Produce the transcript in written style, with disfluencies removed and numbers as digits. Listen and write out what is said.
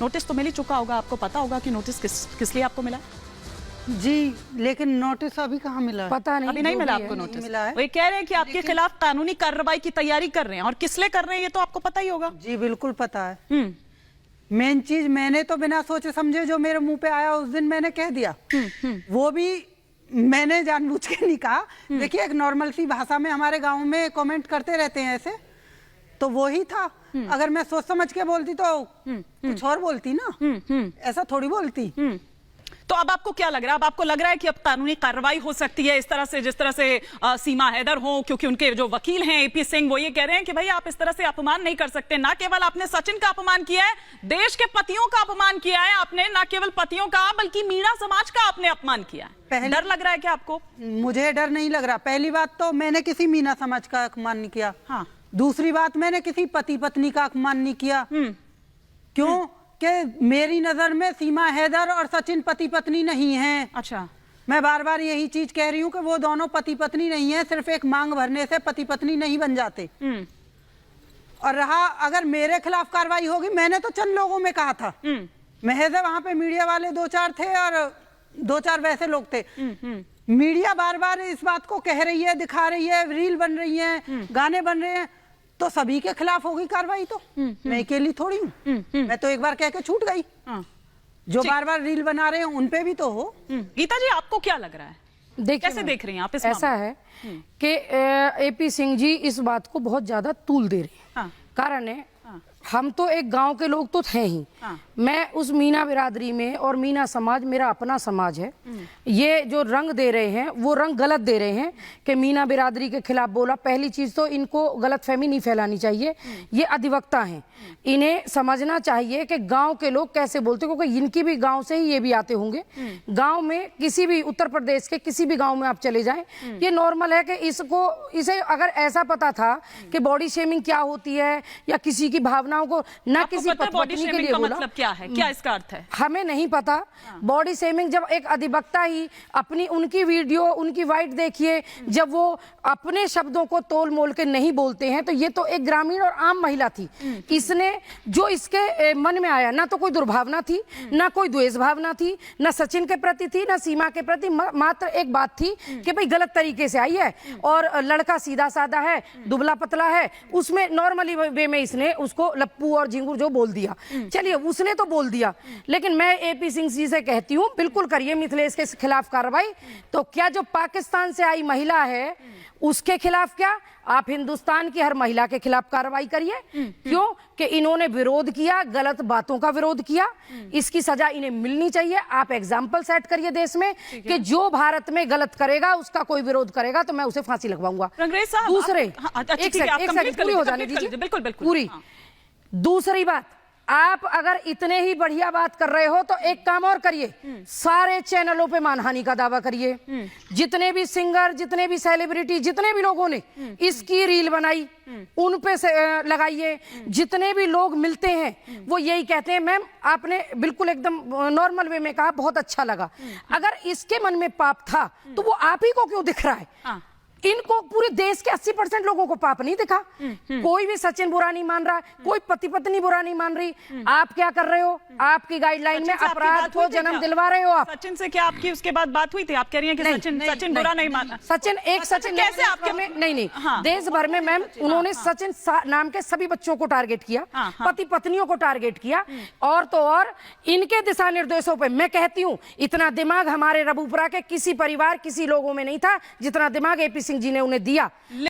Notice तो मिल ही चुका होगा, आपको पता होगा कि नोटिस किस लिए आपको मिला? जी, लेकिन नोटिस अभी कहाँ मिला है? पता नहीं, अभी नहीं मिला आपको नोटिस। मिला है। वो कह रहे हैं कि आपके खिलाफ कानूनी कार्रवाई की तैयारी कर रहे हैं, और किस लिए कर रहे हैं ये तो आपको पता ही होगा। जी बिल्कुल पता है। मेन चीज मैंने तो बिना सोचे समझे जो मेरे मुंह पे आया उस दिन मैंने कह दिया। वो भी मैंने जानबूझ के नहीं कहा। देखिए, एक नॉर्मल सी भाषा में हमारे गाँव में कॉमेंट करते रहते हैं ऐसे, तो वो ही था। अगर मैं सोच समझ के बोलती तो कुछ और बोलती ना, ऐसा थोड़ी बोलती। तो अब आपको क्या लग रहा है? अब आपको लग रहा है कि अब कानूनी कार्रवाई हो सकती है इस तरह से, जिस तरह से सीमा हैदर हो, क्योंकि उनके जो वकील हैं एपी सिंह, वो ये कह रहे हैं कि भाई आप इस तरह से अपमान नहीं कर सकते। ना केवल आपने सचिन का अपमान किया है, देश के पतियों का अपमान किया है आपने, ना केवल पतियों का बल्कि मीणा समाज का आपने अपमान किया है। डर लग रहा है क्या आपको? मुझे डर नहीं लग रहा। पहली बात तो मैंने किसी मीणा समाज का अपमान नहीं किया। हाँ। दूसरी बात, मैंने किसी पति पत्नी का अपमान नहीं किया। क्यों? कि मेरी नजर में सीमा हैदर और सचिन पति पत्नी नहीं हैं। अच्छा। मैं बार बार यही चीज कह रही हूँ कि वो दोनों पति पत्नी नहीं है। सिर्फ एक मांग भरने से पति पत्नी नहीं बन जाते। और रहा अगर मेरे खिलाफ कार्रवाई होगी, मैंने तो चंद लोगों में कहा था। महज वहां पे मीडिया वाले 2-4 थे और 2-4 वैसे लोग थे। मीडिया बार बार इस बात को कह रही है, दिखा रही है, रील बन रही है, गाने बन रहे हैं, तो सभी के खिलाफ होगी कार्रवाई। तो मैं अकेली थोड़ी हूँ। मैं तो एक बार कह के छूट गई। जो बार बार रील बना रहे हैं उन पे भी तो हो। गीता जी, आपको क्या लग रहा है? कैसे देख रही हैं आप इस मामले? ऐसा है कि एपी सिंह जी इस बात को बहुत ज्यादा तूल दे रहे हैं। कारण है, हम तो एक गांव के लोग तो हैं ही। मैं उस मीणा बिरादरी में, और मीणा समाज मेरा अपना समाज है, ये जो रंग दे रहे हैं वो रंग गलत दे रहे हैं कि मीणा बिरादरी के खिलाफ बोला। पहली चीज तो इनको गलतफहमी नहीं फैलानी चाहिए। ये अधिवक्ता हैं, इन्हें समझना चाहिए कि गांव के लोग कैसे बोलते, क्योंकि इनकी भी गांव से ही ये भी आते होंगे। गांव में किसी भी उत्तर प्रदेश के किसी भी गांव में आप चले जाएं, ये नॉर्मल है कि इसे अगर ऐसा पता था कि बॉडी शेमिंग क्या होती है या किसी की भावनाओं को ना किसी पत्नी के लिए बोला, मतलब क्या है, क्या इसका अर्थ है, हमें नहीं पता। बॉडी शेमिंग जब एक अधिवक्ता ही अपनी उनकी वीडियो, उनकी वाइट देखिए, जब वो अपने शब्दों को तोल मोल के नहीं बोलते हैं, तो ये तो एक ग्रामीण और आम महिला थी। इसने जो इसके मन में आया, ना तो कोई दुर्भावना थी, ना कोई द्वेष भावना थी, ना सचिन के प्रति थी, ना सीमा के प्रति। मात्र एक बात थी कि भाई गलत तरीके से आई है और लड़का सीधा साधा है, दुबला पतला है, उसमें नॉर्मली वे में इसने उसको लप्पू और झिंगुर जो बोल दिया। चलिए, उसने तो बोल दिया, लेकिन मैं एपी सिंह जी से कहती हूँ बिल्कुल करिए मिथिलेश के खिलाफ कार्रवाई। तो क्या जो पाकिस्तान से आई महिला है उसके खिलाफ, क्या आप हिंदुस्तान की हर महिला के खिलाफ कार्रवाई करिए। क्यों? कि इन्होंने विरोध किया, गलत बातों का विरोध किया, इसकी सजा इन्हें मिलनी चाहिए। आप एग्जाम्पल सेट करिए देश में कि जो भारत में गलत करेगा उसका कोई विरोध करेगा तो मैं उसे फांसी लगवाऊंगा। दूसरे एक सेकंड पूरी हो जाने दीजिए, बिल्कुल पूरी। दूसरी बात, आप अगर इतने ही बढ़िया बात कर रहे हो तो एक काम और करिए, सारे चैनलों पे मानहानि का दावा करिए। जितने भी सिंगर, जितने भी सेलिब्रिटी, जितने भी लोगों ने इसकी रील बनाई उन पे लगाइए। जितने भी लोग मिलते हैं वो यही कहते हैं, मैम आपने बिल्कुल एकदम नॉर्मल वे में कहा, बहुत अच्छा लगा। अगर इसके मन में पाप था तो वो आप ही को क्यों दिख रहा है? इनको पूरे देश के 80% लोगों को पाप नहीं दिखा। कोई भी सचिन बुरा नहीं मान रहा, कोई पति पत्नी बुरा नहीं मान रही। आप क्या कर रहे हो? आपकी गाइडलाइन में अपराध को जन्म दिलवा रहे हो आप। सचिन से क्या आपकी उसके बाद बात हुई थी? आप कह रही हैं कि सचिन बुरा नहीं माना। सचिन कैसे आपके में नहीं देश भर में मैम उन्होंने सचिन नाम के सभी बच्चों को टारगेट किया, पति पत्नियों को टारगेट किया। और तो और इनके दिशा निर्देशों पे मैं कहती हूँ, इतना दिमाग हमारे रबूपुरा के किसी परिवार, किसी लोगों में नहीं था जितना दिमाग एपी सिंह जी ने उन्हें दिया।